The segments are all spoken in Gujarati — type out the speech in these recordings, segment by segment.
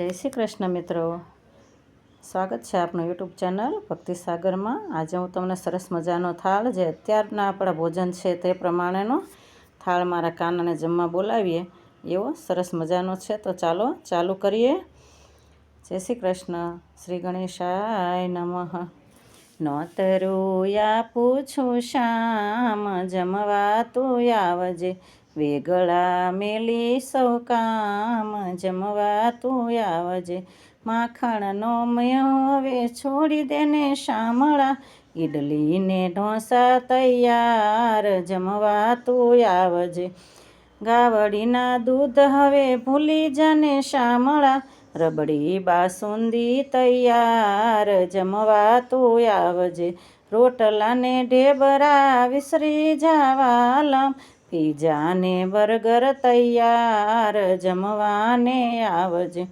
જય શ્રી કૃષ્ણ મિત્રો, સ્વાગત છે આપનું યુટ્યુબ ચેનલ ભક્તિ સાગરમાં। આજે હું તમને સરસ મજાનો થાળ, જે અત્યારના આપણા ભોજન છે તે પ્રમાણેનો થાળ મારા કાનાને જમવા બોલાવીએ એવો સરસ મજાનો છે। તો ચાલો ચાલુ કરીએ। જય શ્રી કૃષ્ણ। શ્રી ગણેશાય નમઃ। નોતરુયા પૂછું શ્યામ, જમવા તું આવજે, વેગળા મેલી સૌ કામ, જમવા તું આવજે। માખણનો મયો હવે છોડી દેને શામળા, ઈડલી ને ઢોસા તૈયાર, જમવા તું આવજે। ગાવડીના દૂધ હવે ભૂલી જાને શામળા, રબડી બાસુંદી તૈયાર, જમવા તું આવજે। રોટલાને ઢેબરા વિસરી જાવાલમ, પીઝા ને બર્ગર તૈયાર, જમવાને આવજે।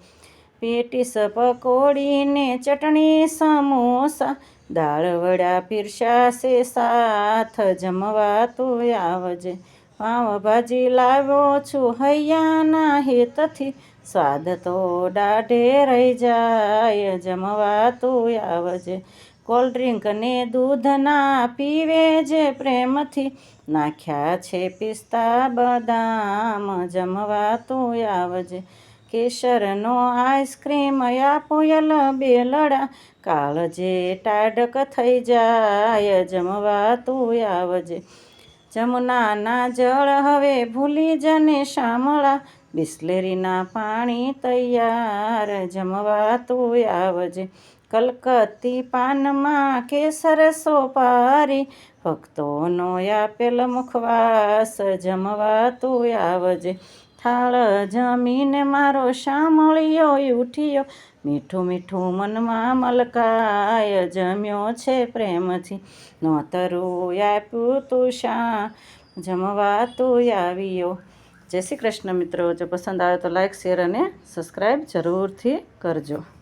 પેટીસ પકોડી ને ચટણી સમોસા, દાળ વડા પીરસાશે સાથ, જમવા તું આવજે। પાવભાજી લાવ્યો છું હૈયાના હેતથી, સ્વાદ તો દાઢે રહી જાય, જમવા તું આવજે। કોલ્ડ્રિંક ને દૂધના પીવે જે પ્રેમથી, નાખ્યા છે પિસ્તા બદામ, જમવા તું આવજે। કેસરનો આઈસ્ક્રીમ આપોયલ બેલડા, કાળજે ટાઢક થઈ જાય, જમવા તું આવજે। જમનાના જળ હવે ભૂલી જાને શામળા, બિસ્લેરીના પાણી તૈયાર, જમવા તું આવજે। કલકત્તી પાનમાં કેસર સોપારી, ભક્તોનો આપેલ મુખવાસ, જમવા તું આવજે। થાળ જમીને મારો શામળિયો ઉઠ્યો, મીઠું મીઠું મનમાં મલકાય, જમ્યો છે પ્રેમથી, નોતરું આપ્યું તું શ્યામ, જમવા તું આવ્યો। જય શ્રી કૃષ્ણ મિત્રો। જો પસંદ આવે તો લાઈક, શેર અને સબસ્ક્રાઈબ જરૂરથી કરજો।